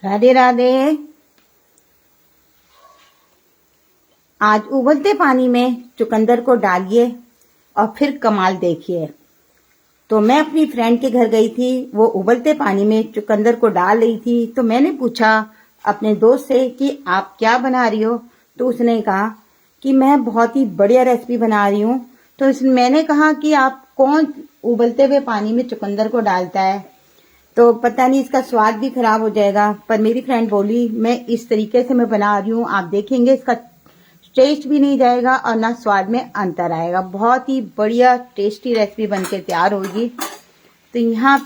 राधे राधे। आज उबलते पानी में चुकंदर को डालिए और फिर कमाल देखिए। तो मैं अपनी फ्रेंड के घर गई थी, वो उबलते पानी में चुकंदर को डाल रही थी। तो मैंने पूछा अपने दोस्त से कि आप क्या बना रही हो। तो उसने कहा कि मैं बहुत ही बढ़िया रेसिपी बना रही हूँ। तो मैंने कहा कि आप कौन उबलते हुए पानी में चुकंदर को डालता है, तो पता नहीं इसका स्वाद भी खराब हो जाएगा। पर मेरी फ्रेंड बोली मैं इस तरीके से मैं बना रही हूँ, आप देखेंगे इसका टेस्ट भी नहीं जाएगा और ना स्वाद में अंतर आएगा। बहुत ही बढ़िया टेस्टी रेसिपी बनके तैयार होगी। तो यहाँ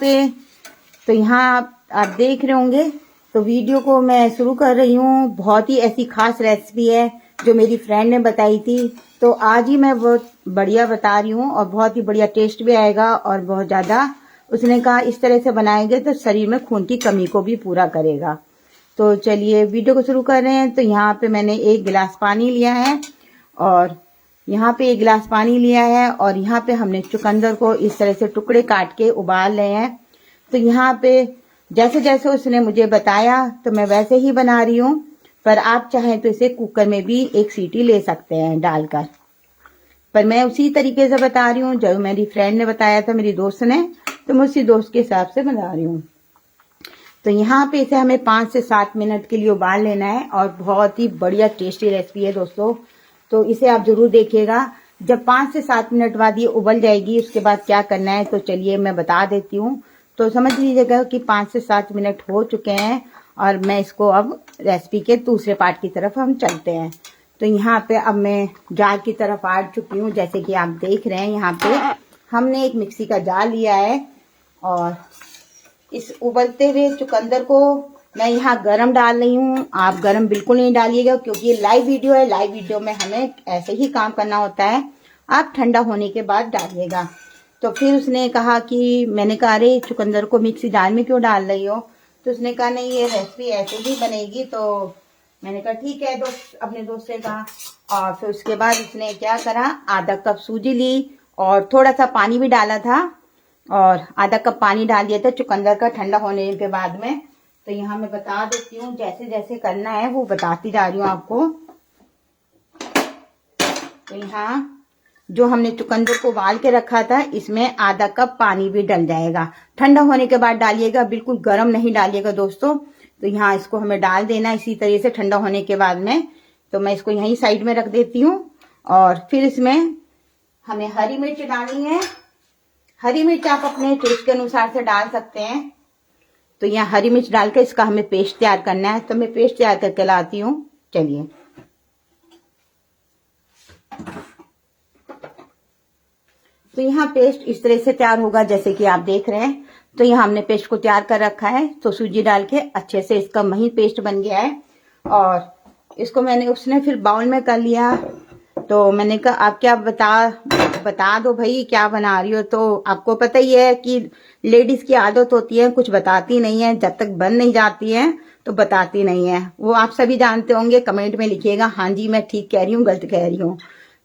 आप देख रहे होंगे। तो वीडियो को मैं शुरू कर रही हूँ। बहुत ही ऐसी खास रेसिपी है जो मेरी फ्रेंड ने बताई थी, तो आज ही मैं बहुत बढ़िया बता रही हूँ और बहुत ही बढ़िया टेस्ट भी आएगा। और बहुत ज़्यादा उसने कहा इस तरह से बनाएंगे तो शरीर में खून की कमी को भी पूरा करेगा। तो चलिए वीडियो को शुरू कर रहे हैं। तो यहाँ पे मैंने 1 गिलास पानी लिया है और यहाँ पे 1 गिलास पानी लिया है और यहाँ पे हमने चुकंदर को इस तरह से टुकड़े काट के उबाल रहे हैं। तो यहाँ पे जैसे जैसे उसने मुझे बताया तो मैं वैसे ही बना रही हूँ, पर आप चाहें तो इसे कुकर में भी 1 सीटी ले सकते हैं डालकर। पर मैं उसी तरीके से बता रही हूँ जो मेरी फ्रेंड ने बताया था, मेरी दोस्त ने, तो मैं उसी दोस्त के हिसाब से बना रही हूँ। तो यहाँ पे इसे हमें 5 से 7 मिनट के लिए उबाल लेना है और बहुत ही बढ़िया टेस्टी रेसिपी है दोस्तों। तो इसे आप जरूर देखिएगा। जब 5 से 7 मिनट बाद ये उबल जाएगी उसके बाद क्या करना है तो चलिए मैं बता देती हूँ। तो समझ लीजिएगा कि 5 से 7 मिनट हो चुके हैं और मैं इसको अब रेसिपी के दूसरे पार्ट की तरफ हम चलते हैं। तो यहाँ पे अब मैं जार की तरफ आ चुकी हूँ। जैसे कि आप देख रहे हैं यहाँ पे हमने एक मिक्सी का जार लिया है और इस उबलते हुए चुकंदर को मैं यहाँ गरम डाल रही हूँ। आप गरम बिल्कुल नहीं डालिएगा क्योंकि ये लाइव वीडियो है। लाइव वीडियो में हमें ऐसे ही काम करना होता है। आप ठंडा होने के बाद डालिएगा। तो फिर उसने कहा कि मैंने कहा अरे चुकंदर को मिक्सी जार में क्यों डाल रही हो। तो उसने कहा नहीं ये रेसिपी ऐसे ही बनेगी। तो मैंने कहा ठीक है अपने दोस्त से कहा। और फिर उसके बाद उसने क्या करा, आधा कप सूजी ली और थोड़ा सा पानी भी डाला था और आधा कप पानी डाल दिया था चुकंदर का ठंडा होने के बाद में। तो यहाँ मैं बता देती हूँ जैसे जैसे करना है वो बताती जा रही हूँ आपको। तो यहाँ जो हमने चुकंदर को उबाल के रखा था इसमें आधा कप पानी भी डल जाएगा। ठंडा होने के बाद डालिएगा, बिल्कुल गर्म नहीं डालिएगा दोस्तों। तो यहाँ इसको हमें डाल देना इसी तरह से ठंडा होने के बाद में। तो मैं इसको यहीं साइड में रख देती हूँ और फिर इसमें हमें हरी मिर्च डालनी है। हरी मिर्च आप अपने टेस्ट के अनुसार से डाल सकते हैं। तो यहाँ हरी मिर्च डालकर इसका हमें पेस्ट तैयार करना है। तो मैं पेस्ट तैयार करके लाती हूँ। चलिए तो यहाँ पेस्ट इस तरह से तैयार होगा जैसे कि आप देख रहे हैं। तो यहाँ हमने पेस्ट को तैयार कर रखा है। तो सूजी डाल के अच्छे से इसका महीन पेस्ट बन गया है और इसको उसने फिर बाउल में कर लिया। तो मैंने कहा आप क्या बता दो भाई क्या बना रही हो। तो आपको पता ही है कि लेडीज की आदत होती है कुछ बताती नहीं है, जब तक बन नहीं जाती है तो बताती नहीं है। वो आप सभी जानते होंगे। कमेंट में लिखिएगा हाँ जी मैं ठीक कह रही हूँ गलत कह रही हूँ।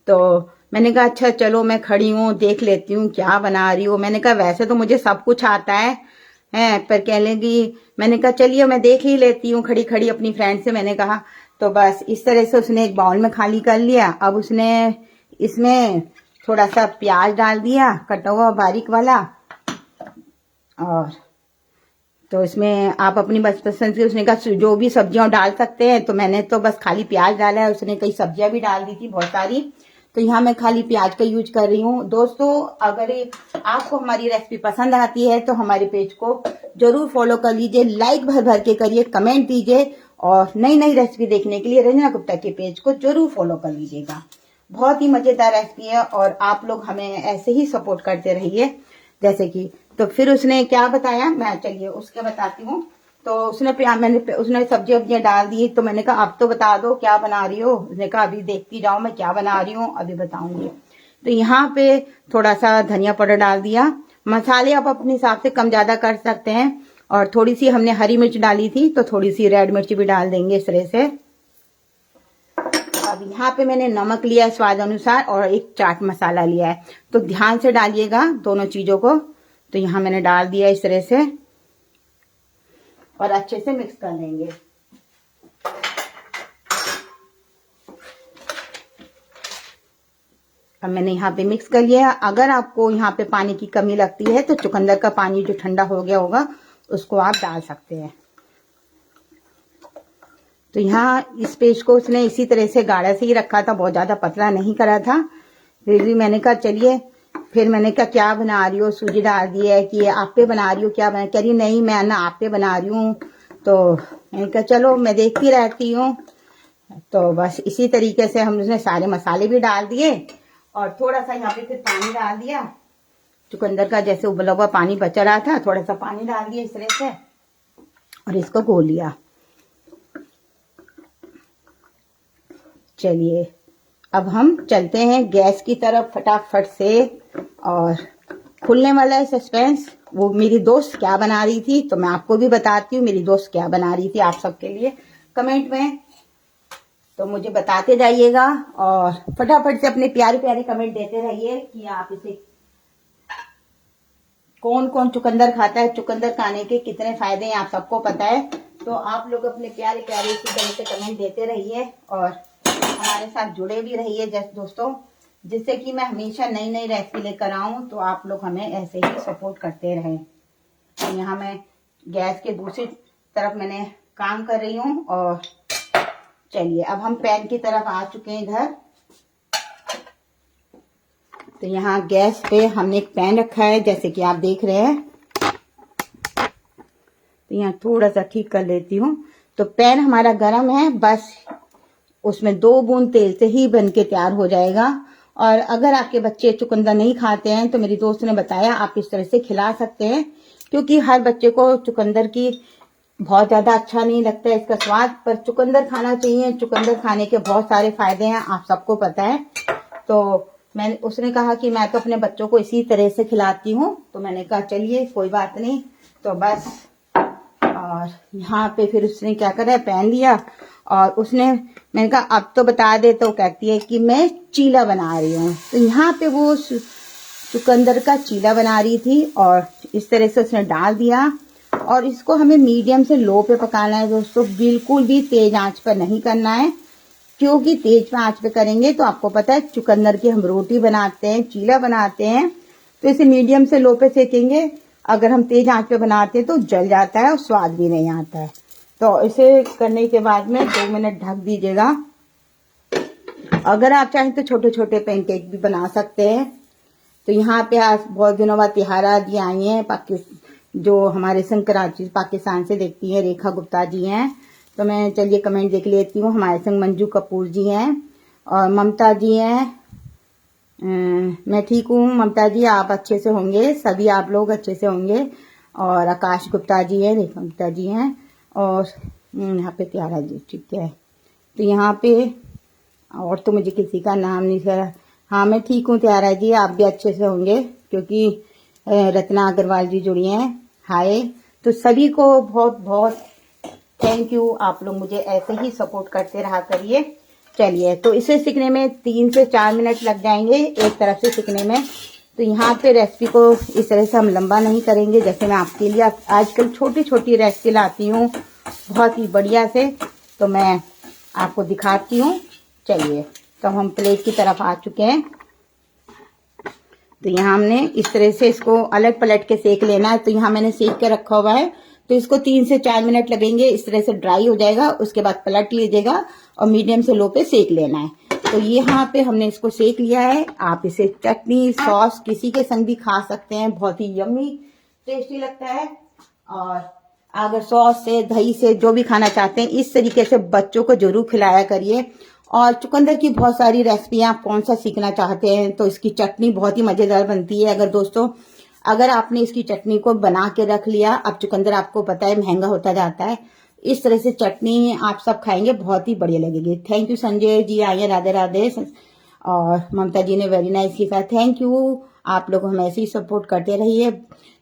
तो मैंने कहा अच्छा चलो मैं खड़ी हूँ देख लेती हूँ क्या बना रही हूँ। मैंने कहा वैसे तो मुझे सब कुछ आता है पर कह लेगी। मैंने कहा चलिए मैं देख ही लेती हूँ खड़ी खड़ी अपनी फ्रेंड से। मैंने कहा तो बस इस तरह से उसने एक बाउल में खाली कर लिया। अब उसने इसमें थोड़ा सा प्याज डाल दिया कटा हुआ बारीक वाला। और तो इसमें आप अपनी बस पसंद से उसने कहा जो भी सब्जियां डाल सकते हैं। तो मैंने तो बस खाली प्याज डाला है। उसने कई सब्जियां भी डाल दी थी बहुत सारी। तो यहाँ मैं खाली प्याज का यूज कर रही हूँ। दोस्तों अगर आपको हमारी रेसिपी पसंद आती है तो हमारे पेज को जरूर फॉलो कर लीजिए, लाइक भर भर के करिए, कमेंट दीजिए और नई नई रेसिपी देखने के लिए रंजना गुप्ता के पेज को जरूर फॉलो कर लीजिएगा। बहुत ही मजेदार रेसिपी है और आप लोग हमें ऐसे ही सपोर्ट करते रहिए जैसे कि। तो फिर उसने क्या बताया मैं चलिए उसके बताती हूँ। तो उसने सब्जी वब्जियां डाल दी। तो मैंने कहा अब तो बता दो क्या बना रही हो। उसने कहा अभी देखती जाओ मैं क्या बना रही हूँ अभी बताऊंगी। तो यहाँ पे थोड़ा सा धनिया पाउडर डाल दिया। मसाले आप अपने हिसाब से कम ज्यादा कर सकते हैं। और थोड़ी सी हमने हरी मिर्च डाली थी तो थोड़ी सी रेड मिर्च भी डाल देंगे इस तरह से। अब यहाँ पे मैंने नमक लिया है स्वाद अनुसार और एक चाट मसाला लिया है। तो ध्यान से डालिएगा दोनों चीजों को। तो यहाँ मैंने डाल दिया इस तरह से। और अच्छे से मिक्स कर लेंगे। अब मैंने यहाँ पे मिक्स कर लिया। अगर आपको यहाँ पे पानी की कमी लगती है तो चुकंदर का पानी जो ठंडा हो गया होगा उसको आप डाल सकते हैं। तो यहाँ इस पेस्ट को उसने इसी तरह से गाढ़ा से ही रखा था, बहुत ज्यादा पतला नहीं करा था। फिर भी मैंने कहा चलिए, फिर मैंने कहा क्या बना रही हो, सूजी डाल दी है कि आपे बना रही हो, क्या बना, कह रही नहीं मैं ना आपे बना रही हूँ। तो मैंने कहा चलो मैं देखती रहती हूँ। तो बस इसी तरीके से हम उसने सारे मसाले भी डाल दिए और थोड़ा सा यहाँ पे फिर पानी डाल दिया। चुकंदर का जैसे उबला हुआ पानी बचा रहा था, थोड़ा सा पानी डाल दिया इस तरह से और इसको घोल लिया। चलिए अब हम चलते हैं गैस की तरफ फटाफट से। और खुलने वाला है सस्पेंस, वो मेरी दोस्त क्या बना रही थी, तो मैं आपको भी बताती हूँ मेरी दोस्त क्या बना रही थी आप सबके लिए कमेंट में, तो मुझे बताते जाइएगा। और फटाफट से अपने प्यारे प्यारे कमेंट देते रहिए कि आप इसे कौन कौन चुकंदर खाता है, चुकंदर खाने के कितने फायदे हैं आप सबको पता है। तो आप लोग अपने प्यारे प्यारे इसी तरह से कमेंट देते रहिए और हमारे साथ जुड़े भी रहिए जैसे दोस्तों, जिससे कि मैं हमेशा नई नई रेसिपी लेकर आऊं तो आप लोग हमें ऐसे ही सपोर्ट करते रहें। तो यहाँ मैं गैस के दूसरी तरफ मैंने काम कर रही हूँ। और चलिए अब हम पैन की तरफ आ चुके हैं इधर। तो यहाँ गैस पे हमने एक पैन रखा है जैसे कि आप देख रहे हैं। तो यहाँ थोड़ा सा ठीक कर लेती हूँ। तो पैन हमारा गर्म है, बस उसमें 2 बूंद तेल से ही बन के तैयार हो जाएगा। और अगर आपके बच्चे चुकंदर नहीं खाते हैं तो मेरी दोस्त ने बताया आप इस तरह से खिला सकते हैं, क्योंकि हर बच्चे को चुकंदर की बहुत ज्यादा अच्छा नहीं लगता है इसका स्वाद, पर चुकंदर खाना चाहिए। चुकंदर खाने के बहुत सारे फायदे हैं आप सबको पता है। तो मैंने उसने कहा कि मैं तो अपने बच्चों को इसी तरह से खिलाती हूँ, तो मैंने कहा चलिए कोई बात नहीं। तो बस और यहाँ पे फिर उसने क्या करा, पैन लिया और उसने, मैंने कहा अब तो बता दे, तो कहती है कि मैं चीला बना रही हूँ। तो यहाँ पे वो चुकंदर का चीला बना रही थी और इस तरह से उसने डाल दिया। और इसको हमें मीडियम से लो पे पकाना है दोस्तों, बिल्कुल भी तेज आंच पर नहीं करना है, क्योंकि तेज आंच पे करेंगे तो आपको पता है चुकंदर की हम रोटी बनाते हैं, चीला बनाते हैं, तो इसे मीडियम से लो पे सेकेंगे। अगर हम तेज आंच पे बनाते हैं तो जल जाता है और स्वाद भी नहीं आता है। तो इसे करने के बाद में 2 मिनट ढक दीजिएगा। अगर आप चाहें तो छोटे छोटे पैनकेक भी बना सकते हैं। तो यहाँ पे आज बहुत दिनों बाद तिहारा जी आई हैं, जो हमारे संक्रांति पाकिस्तान से देखती हैं, रेखा गुप्ता जी हैं। तो मैं चलिए कमेंट देख लेती हूँ। हमारे संग मंजू कपूर जी हैं और ममता जी हैं। मैं ठीक हूँ ममता जी, आप अच्छे से होंगे, सभी आप लोग अच्छे से होंगे। और आकाश गुप्ता जी हैं, रेखा गुप्ता जी हैं और यहाँ पे त्यारा जी, ठीक है। तो यहाँ पे और तो मुझे किसी का नाम नहीं सर। हाँ मैं ठीक हूँ त्यारा जी, आप भी अच्छे से होंगे, क्योंकि रत्ना अग्रवाल जी जुड़ी हैं, हाय। तो सभी को बहुत बहुत थैंक यू, आप लोग मुझे ऐसे ही सपोर्ट करते रहा करिए। चलिए तो इसे सीखने में 3 से 4 मिनट लग जाएंगे एक तरफ से सीखने में। तो यहाँ पे रेसिपी को इस तरह से हम लंबा नहीं करेंगे, जैसे मैं आपके लिए आजकल छोटी छोटी रेसिपी लाती हूँ बहुत ही बढ़िया से, तो मैं आपको दिखाती हूँ। चलिए तो हम प्लेट की तरफ आ चुके हैं। तो यहाँ हमने इस तरह से इसको अलग पलट के सेक लेना है। तो यहाँ मैंने सेक के रखा हुआ है, तो इसको 3 से 4 मिनट लगेंगे, इस तरह से ड्राई हो जाएगा। उसके बाद पलट लीजिएगा और मीडियम से लो पे सेक लेना है। तो यहाँ पे हमने इसको सेक लिया है। आप इसे चटनी सॉस किसी के संग भी खा सकते हैं, बहुत ही यम्मी टेस्टी लगता है। और अगर सॉस से दही से जो भी खाना चाहते हैं, इस तरीके से बच्चों को जरूर खिलाया करिए। और चुकंदर की बहुत सारी रेसिपियां आप कौन सा सीखना चाहते हैं, तो इसकी चटनी बहुत ही मजेदार बनती है। अगर दोस्तों अगर आपने इसकी चटनी को बना के रख लिया, अब चुकंदर आपको पता है महंगा होता जाता है, इस तरह से चटनी आप सब खाएंगे, बहुत ही बढ़िया लगेगी। थैंक यू संजय जी, आइए राधे राधे। और ममता जी ने वेरी नाइस लिखा, थैंक यू, आप लोग हम ऐसे ही सपोर्ट करते रहिए।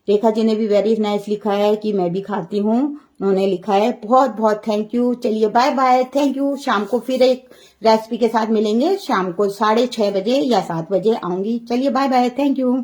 रेखा जी ने भी वेरी नाइस लिखा है कि मैं भी खाती हूँ, उन्होंने लिखा है, बहुत बहुत थैंक यू। चलिए बाय बाय, थैंक यू। शाम को फिर एक रेसिपी के साथ मिलेंगे, शाम को 6:30 बजे या 7 बजे आऊंगी। चलिए बाय बाय, थैंक यू।